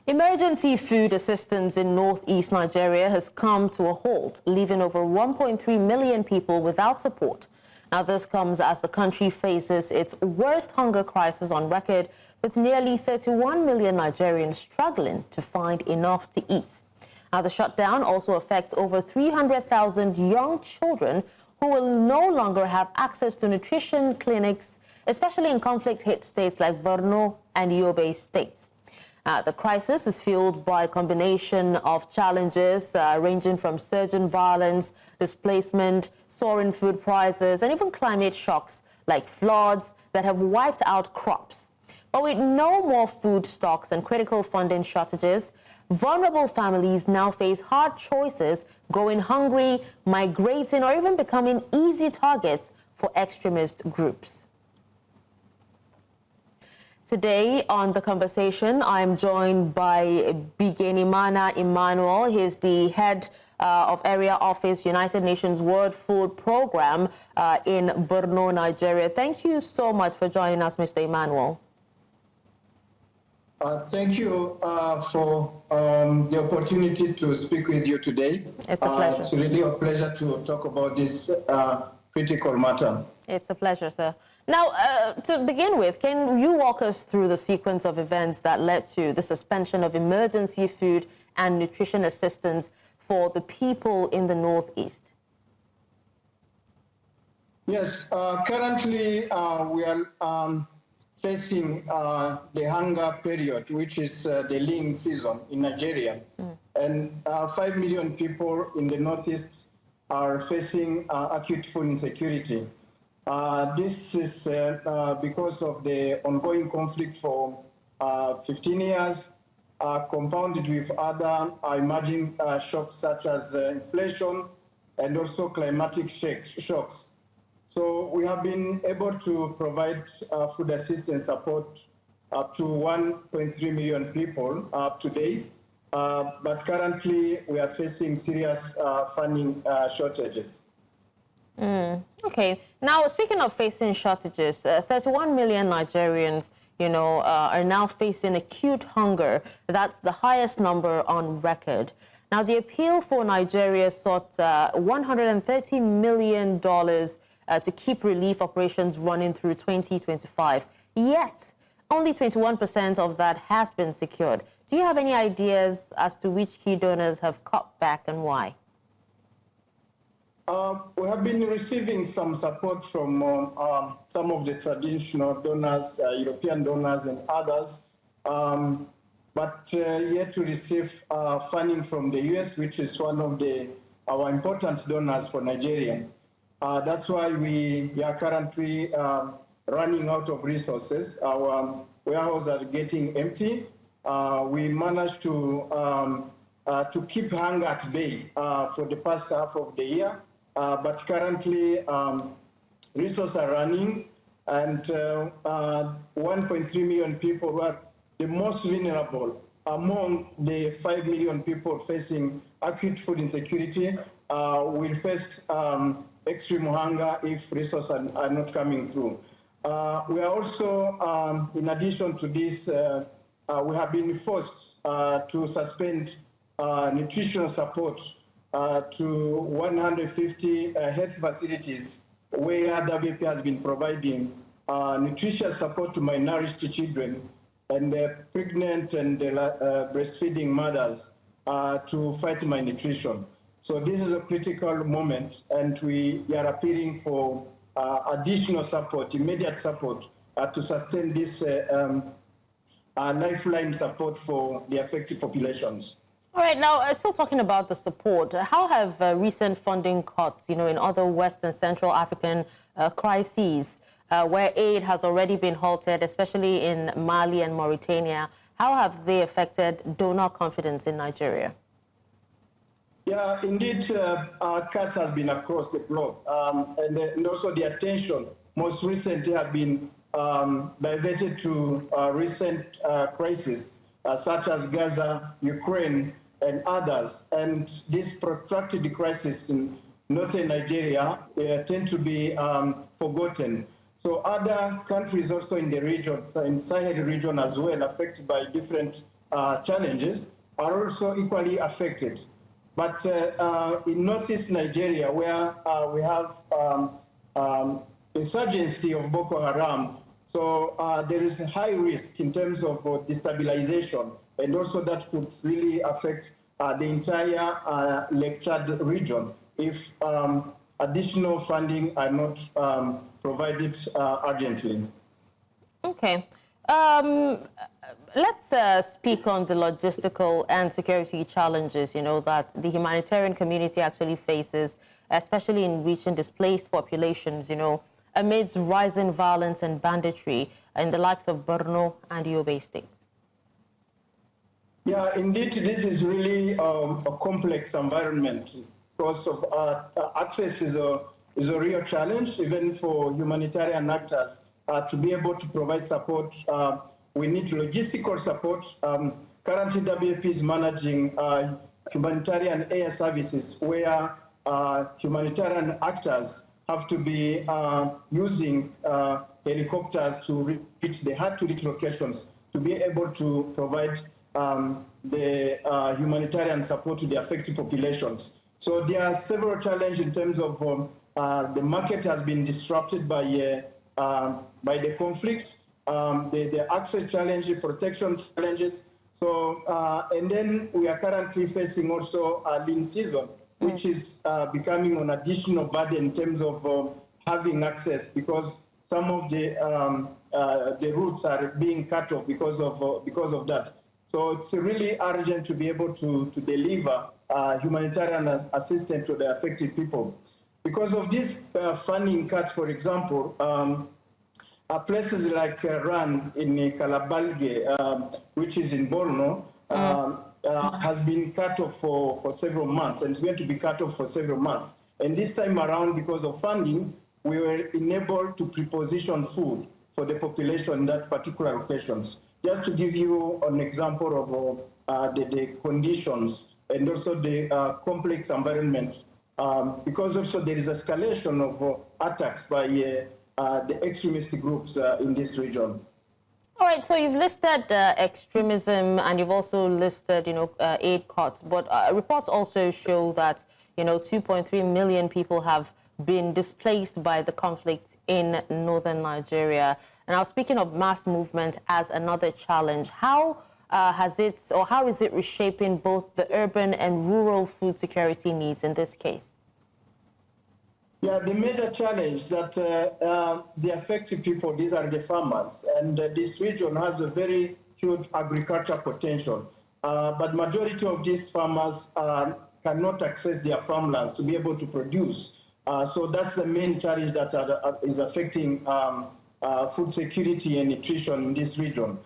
Emergency food assistance in northeast Nigeria has come to a halt, leaving over 1.3 million people without support. Now, this comes as the country faces its worst hunger crisis on record, with nearly 31 million Nigerians struggling to find enough to eat. Now, the shutdown also affects over 300,000 young children who will no longer have access to nutrition clinics, especially in conflict-hit states like Borno and Yobe states. The crisis is fueled by a combination of challenges ranging from surging violence, displacement, soaring food prices, and even climate shocks like floods that have wiped out crops. But with no more food stocks and critical funding shortages, vulnerable families now face hard choices, going hungry, migrating, or even becoming easy targets for extremist groups. Today on The Conversation, I'm joined by Bigenimana Emmanuel. He's the head of Area Office, United Nations World Food Program in Borno, Nigeria. Thank you so much for joining us, Mr. Emmanuel. Thank you for the opportunity to speak with you today. It's a pleasure. It's really a pleasure to talk about this critical matter. It's a pleasure, sir. Now, to begin with, can you walk us through the sequence of events that led to the suspension of emergency food and nutrition assistance for the people in the Northeast? Yes, currently we are facing the hunger period, which is the lean season in Nigeria. And 5 million people in the Northeast are facing acute food insecurity. This is because of the ongoing conflict for 15 years, compounded with other emerging shocks such as inflation and also climatic shocks. So we have been able to provide food assistance support up to 1.3 million people today. But currently, we are facing serious funding shortages. Okay. Now, speaking of facing shortages, 31 million Nigerians, are now facing acute hunger. That's the highest number on record. Now, the appeal for Nigeria sought $130 million to keep relief operations running through 2025. Yet, only 21% of that has been secured. Do you have any ideas as to which key donors have cut back and why? We have been receiving some support from some of the traditional donors, European donors and others, but yet to receive funding from the US, which is one of our important donors for Nigeria. That's why we are currently running out of resources. Our warehouses are getting empty. We managed to keep hunger at bay for the past half of the year, but currently resources are running, and 1.3 million people who are the most vulnerable among the 5 million people facing acute food insecurity will face extreme hunger if resources are not coming through. We are also, in addition to this, we have been forced to suspend nutritional support to 150 health facilities where WFP has been providing nutritious support to malnourished children and pregnant and breastfeeding mothers to fight malnutrition. So this is a critical moment, and we are appealing for additional support, immediate support, to sustain this lifeline support for the affected populations. All right, now still talking about the support, how have recent funding cuts, in other West and Central African crises where aid has already been halted, especially in Mali and Mauritania, how have they affected donor confidence in Nigeria? Yeah, indeed, cuts have been across the globe, and also the attention most recently have been diverted to recent crises such as Gaza, Ukraine, and others. And this protracted crisis in northern Nigeria tend to be forgotten. So other countries also in the region, in Sahel region as well, affected by different challenges are also equally affected. But in northeast Nigeria, where we have insurgency of Boko Haram, so there is a high risk in terms of destabilization, and also that could really affect the entire Lake Chad region if additional funding are not provided urgently. Okay. Let's speak on the logistical and security challenges, that the humanitarian community actually faces, especially in reaching displaced populations, amidst rising violence and banditry in the likes of Borno and Yobe states. Yeah, indeed, this is really a complex environment because of access is a real challenge, even for humanitarian actors to be able to provide support. We need logistical support. Currently, WFP is managing humanitarian air services where humanitarian actors have to be using helicopters to reach the hard-to-reach locations to be able to provide the humanitarian support to the affected populations. So there are several challenges in terms of the market has been disrupted by the conflict, the access challenges, protection challenges. So, and then we are currently facing also a lean season, which is becoming an additional burden in terms of having access, because some of the routes are being cut off because of that. So it's really urgent to be able to deliver humanitarian assistance to the affected people. Because of this funding cuts, for example, places like Ran in Kalabalge, which is in Borno, has been cut off for several months, and it's going to be cut off for several months. And this time around, because of funding, we were enabled to preposition food for the population in that particular locations. Just to give you an example of the conditions and also the complex environment, because also there is escalation of attacks by the extremist groups in this region. All right, so you've listed extremism and you've also listed, aid cuts, but reports also show that, 2.3 million people have been displaced by the conflict in northern Nigeria. And now, speaking of mass movement as another challenge, how is it reshaping both the urban and rural food security needs in this case? Yeah, the major challenge that the affected people, these are the farmers, and this region has a very huge agricultural potential. But majority of these farmers cannot access their farmlands to be able to produce. So that's the main challenge that is affecting food security and nutrition in this region.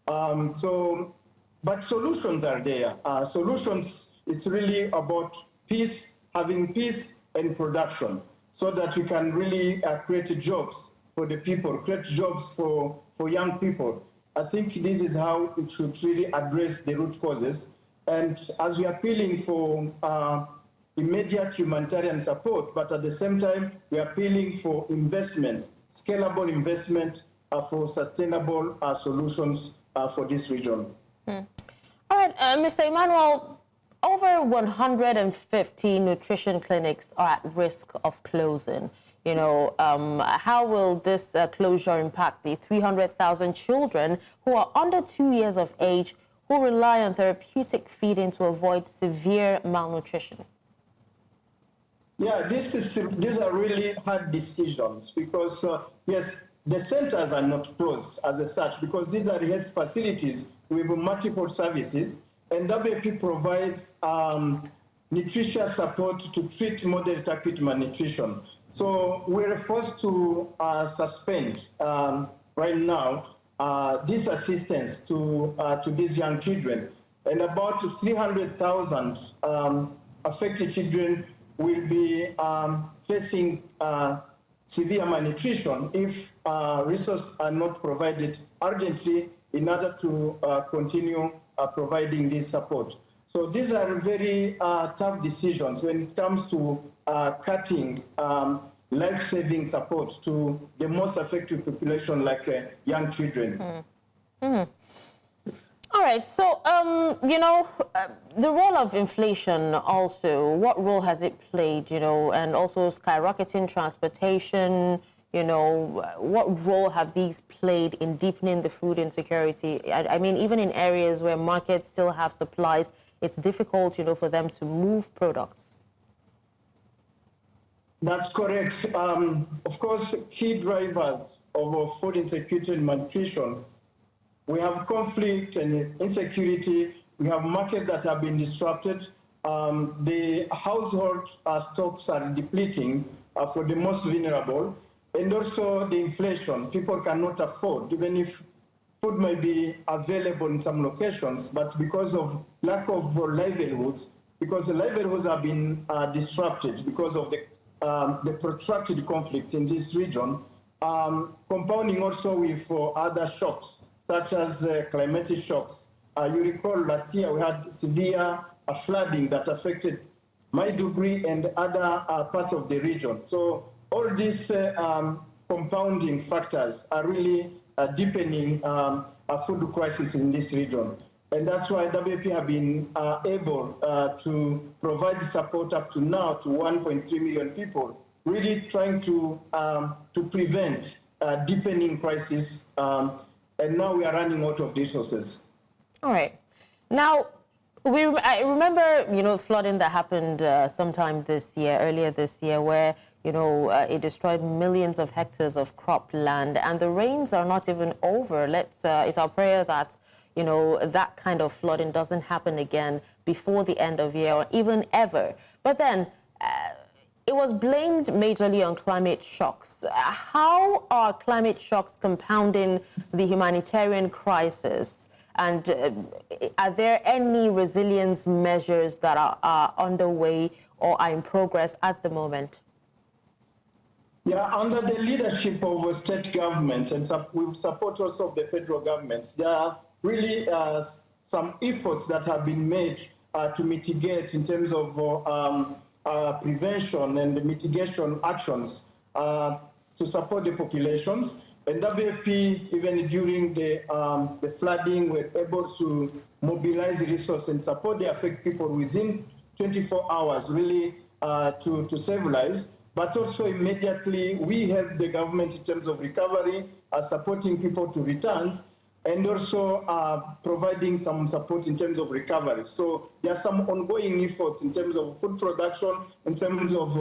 But solutions are there. Solutions, it's really about peace, having peace and production, so that we can really create jobs for the people, create jobs for young people. I think this is how it should really address the root causes. And as we are appealing for immediate humanitarian support, but at the same time, we are appealing for investment, scalable investment for sustainable solutions for this region. All right, Mr. Emmanuel, over 150 nutrition clinics are at risk of closing. How will this closure impact the 300,000 children who are under 2 years of age who rely on therapeutic feeding to avoid severe malnutrition? Yeah, these are really hard decisions because, yes, the centers are not closed as such because these are health facilities with multiple services, and WFP provides nutrition support to treat moderate acute malnutrition. So we're forced to suspend right now this assistance to these young children, and about 300,000 affected children will be facing severe malnutrition if resources are not provided urgently in order to continue providing this support. So these are very tough decisions when it comes to cutting life-saving support to the most affected population like young children. All All right, so, the role of inflation also, what role has it played, and also skyrocketing transportation, what role have these played in deepening the food insecurity? I mean, even in areas where markets still have supplies, it's difficult, for them to move products. That's correct. Of course, key drivers of food insecurity and malnutrition. We have conflict and insecurity. We have markets that have been disrupted. The household stocks are depleting for the most vulnerable. And also the inflation. People cannot afford, even if food might be available in some locations, but because of lack of livelihoods, because the livelihoods have been disrupted because of the protracted conflict in this region, compounding also with other shocks, such as climatic shocks. You recall last year we had severe flooding that affected Maiduguri and other parts of the region. So all these compounding factors are really deepening a food crisis in this region. And that's why WFP have been able to provide support up to now to 1.3 million people, really trying to prevent deepening crisis. And now we are running out of resources. All right. Now, I remember, flooding that happened sometime earlier this year, where, it destroyed millions of hectares of cropland, and the rains are not even over. It's our prayer that, that kind of flooding doesn't happen again before the end of year or even ever. But then it was blamed majorly on climate shocks. How are climate shocks compounding the humanitarian crisis? And are there any resilience measures that are underway or are in progress at the moment? Yeah, under the leadership of state governments and with support also of the federal governments, there are really some efforts that have been made to mitigate in terms of prevention and mitigation actions to support the populations. And WFP, even during the flooding, were able to mobilize resources and support the affected people within 24 hours, really to save lives. But also immediately, we helped the government in terms of recovery, supporting people to returns, and also providing some support in terms of recovery. So there are some ongoing efforts in terms of food production, in terms of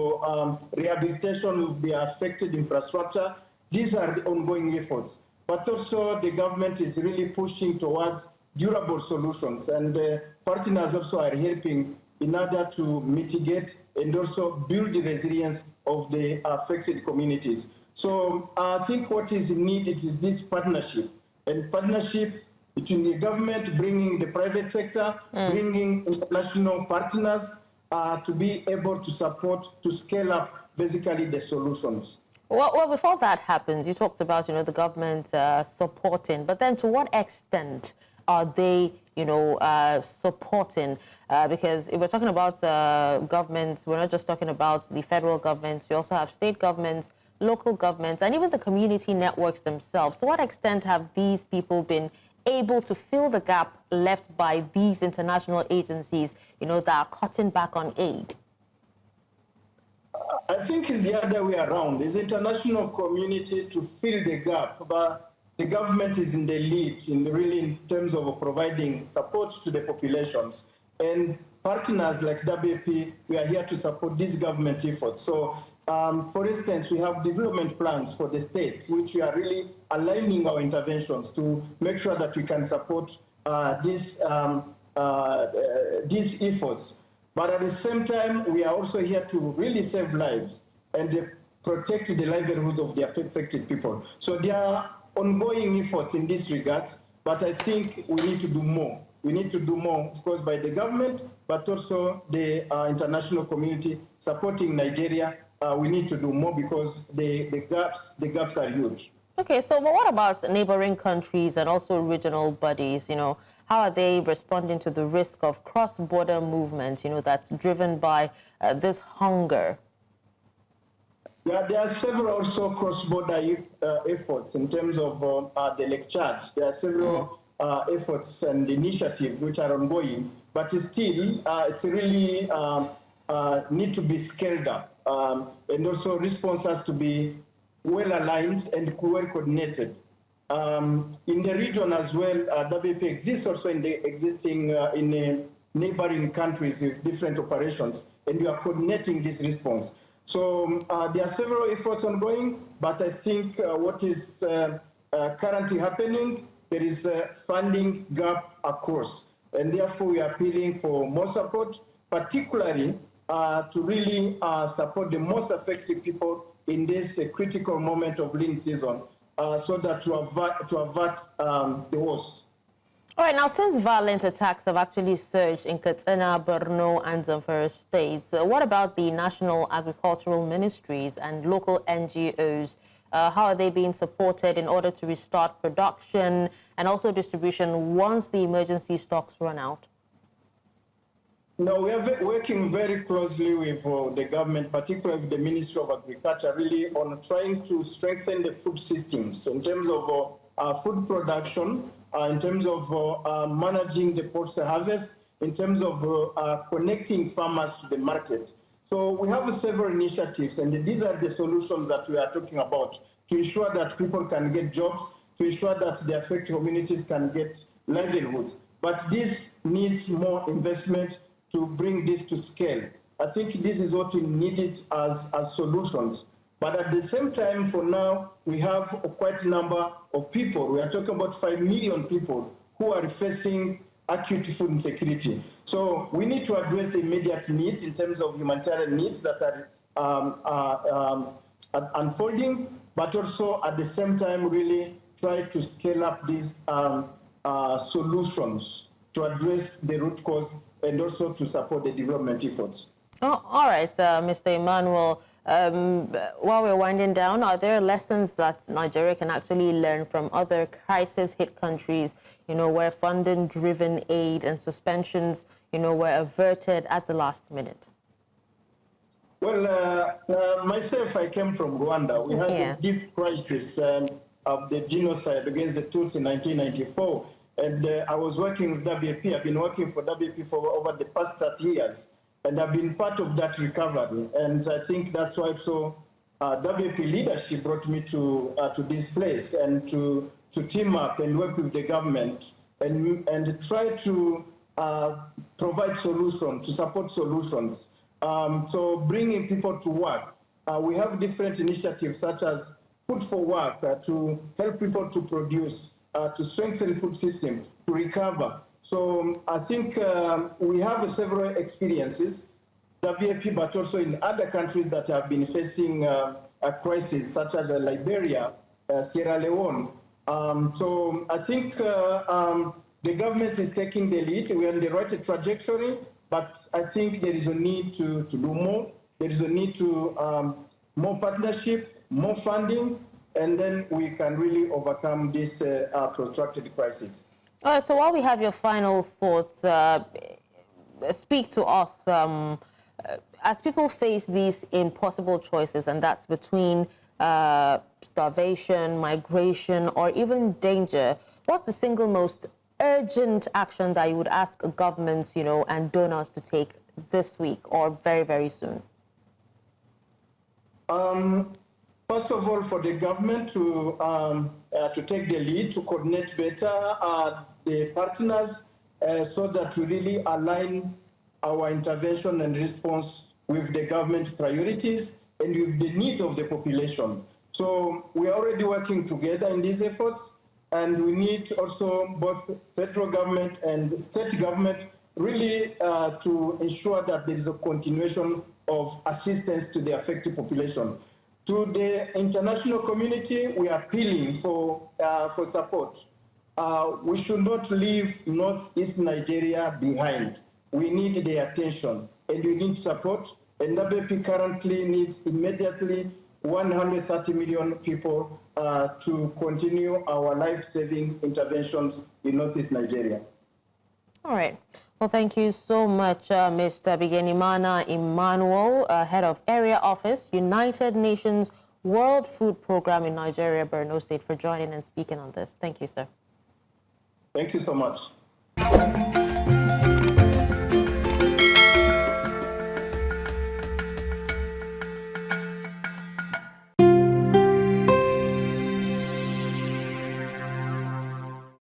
rehabilitation of the affected infrastructure. These are the ongoing efforts. But also the government is really pushing towards durable solutions, and partners also are helping in order to mitigate and also build the resilience of the affected communities. So I think what is needed is this partnership, and partnership between the government, bringing the private sector, bringing international partners to be able to support, to scale up basically the solutions. Well, before that happens, you talked about, the government supporting, but then to what extent are they, supporting? Because if we're talking about governments, we're not just talking about the federal governments, we also have state governments, local governments, and even the community networks themselves. To what extent have these people been able to fill the gap left by these international agencies, that are cutting back on aid? I think it's the other way around. It's the international community to fill the gap, but the government is in the lead in terms of providing support to the populations. And partners like WFP, we are here to support these government efforts. So, for instance, we have development plans for the states, which we are really aligning our interventions to make sure that we can support these efforts. But at the same time, we are also here to really save lives and protect the livelihoods of the affected people. So there are ongoing efforts in this regard, but I think we need to do more. We need to do more, of course, by the government, but also the international community supporting Nigeria. We need to do more because the gaps are huge. Okay, so what about neighboring countries and also regional bodies? How are they responding to the risk of cross-border movement, that's driven by this hunger? Yeah, there are several also cross-border efforts in terms of the Lake Chad. There are several efforts and initiatives which are ongoing, but still, it's really need to be scaled up. And also response has to be well aligned and well coordinated. In the region as well, WP exists also in the existing in neighboring countries with different operations, and we are coordinating this response. So there are several efforts ongoing, but I think what is currently happening, there is a funding gap across, and therefore we are appealing for more support, particularly to really support the most affected people in this critical moment of lean season, so that to avert the worst. All right, now since violent attacks have actually surged in Katsina, Borno, and Zamfara states, what about the national agricultural ministries and local NGOs? How are they being supported in order to restart production and also distribution once the emergency stocks run out? No, we are working very closely with the government, particularly with the Ministry of Agriculture, really on trying to strengthen the food systems in terms of food production, in terms of managing the post-harvest, in terms of connecting farmers to the market. So we have several initiatives, and these are the solutions that we are talking about to ensure that people can get jobs, to ensure that the affected communities can get livelihoods. But this needs more investment to bring this to scale. I think this is what we needed as solutions. But at the same time, for now, we have quite a number of people. We are talking about 5 million people who are facing acute food insecurity. So we need to address the immediate needs in terms of humanitarian needs that are unfolding, but also at the same time really try to scale up these solutions to address the root cause and also to support the development efforts. Oh, all right, Mr. Emmanuel, while we're winding down, are there lessons that Nigeria can actually learn from other crisis-hit countries, where funding-driven aid and suspensions, were averted at the last minute? Well, myself, I came from Rwanda. We had a deep crisis of the genocide against the Tutsi in 1994. And I was working with WP. I've been working for WP for over the past 30 years. And I've been part of that recovery. And I think that's why WP leadership brought me to this place and to team up and work with the government and try to provide solutions, to support solutions. So bringing people to work. We have different initiatives such as Food for Work to help people to produce, to strengthen the food system, to recover. So I think we have several experiences, WFP, but also in other countries that have been facing a crisis, such as Liberia, Sierra Leone. So I think the government is taking the lead. We are on the right trajectory, but I think there is a need to do more. There is a need to more partnership, more funding, and then we can really overcome this protracted crisis. All right, so while we have your final thoughts, speak to us. As people face these impossible choices, and that's between starvation, migration, or even danger, what's the single most urgent action that you would ask governments, and donors to take this week or very, very soon? First of all, for the government to take the lead, to coordinate better the partners so that we really align our intervention and response with the government priorities and with the needs of the population. So we are already working together in these efforts, and we need also both federal government and state government really to ensure that there is a continuation of assistance to the affected population. To the international community, we are appealing for support. We should not leave Northeast Nigeria behind. We need their attention and we need support. And WP currently needs immediately 130 million people to continue our life-saving interventions in Northeast Nigeria. All right. Well, thank you so much, Mr. Bigenimana Emmanuel, Head of Area Office, United Nations World Food Program in Nigeria, Borno State, for joining and speaking on this. Thank you, sir. Thank you so much.